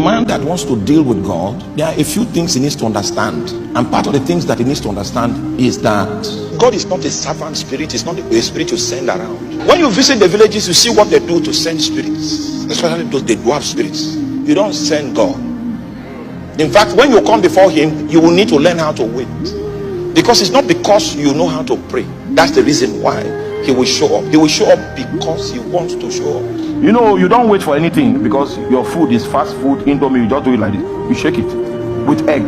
man that wants to deal with God, there are a few things he needs to understand. And part of the things that he needs to understand is that God is not a servant spirit. It's not a spirit you send around. When you visit the villages, you see what they do to send spirits, especially those they dwarf spirits. You don't send God. In fact, when you come before him, you will need to learn how to wait. Because it's not because you know how to pray. That's the reason why he will show up. He will show up because he wants to show up. You know, you don't wait for anything because your food is fast food, Indomie. You just do it like this. You shake it with egg.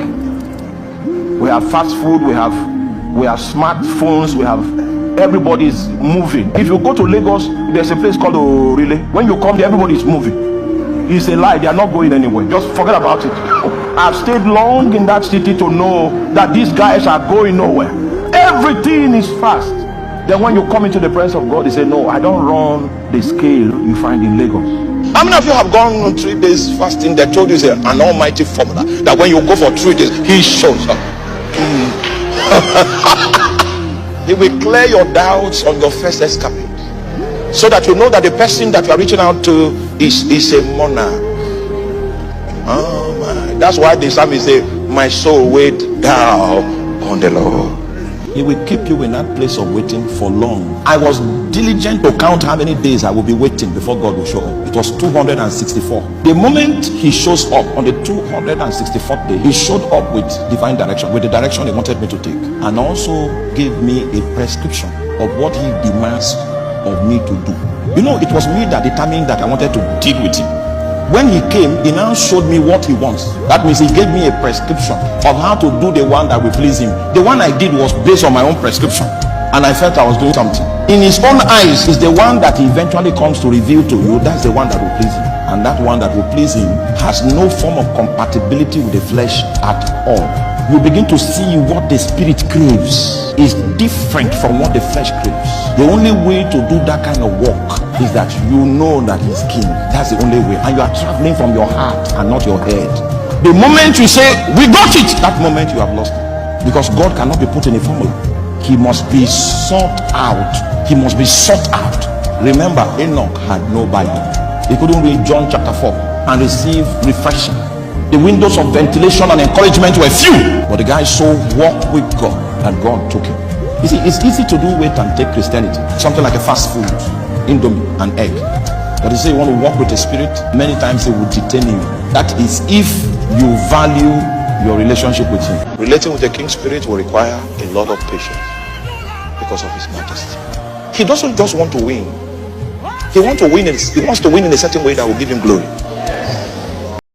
We have fast food. We have smartphones. We have, everybody's moving. If you go to Lagos, there's a place called Orile. When you come there, everybody's moving. It's a lie. They are not going anywhere. Just forget about it. I've stayed long in that city to know that these guys are going nowhere. Everything is fast. Then when you come into the presence of God, he said, no, I don't run the scale you find in Lagos. How many of you have gone on 3 days fasting that told you an almighty formula that when you go for 3 days, he shows up? He will clear your doubts on your first escapade, so that you know that the person that you are reaching out to is a monarch. Oh my. That's why the psalmist say, my soul wait thou on the Lord. He will keep you in that place of waiting for long. I was diligent to count how many days I will be waiting before God will show up. It was 264. The moment he shows up on the 264th day, he showed up with divine direction, with the direction he wanted me to take, and also gave me a prescription of what he demands of me to do. You know, it was me that determined that I wanted to deal with him. When he came, he now showed me what he wants. That means he gave me a prescription of how to do the one that will please him. The one I did was based on my own prescription, and I felt I was doing something. In his own eyes is the one that he eventually comes to reveal to you. That's the one that will please him. And that one that will please him has no form of compatibility with the flesh at all. You begin to see what the spirit craves is different from what the flesh craves. The only way to do that kind of work is that you know that he's king. That's the only way. And you are traveling from your heart and not your head. The moment you say, we got it, that moment you have lost it. Because God cannot be put in a formula. He must be sought out. He must be sought out. Remember, Enoch had no Bible. He couldn't read John chapter 4 and receive refreshing. The windows of ventilation and encouragement were few, but the guy so walked with God and God took him. You see, it's easy to do wait and take Christianity, something like a fast food, Indomie and egg. But you say you want to walk with the spirit, many times it will detain you. That is if you value your relationship with him. Relating with the king spirit will require a lot of patience because of his majesty. He doesn't just want to win. He wants to win in a certain way that will give him glory.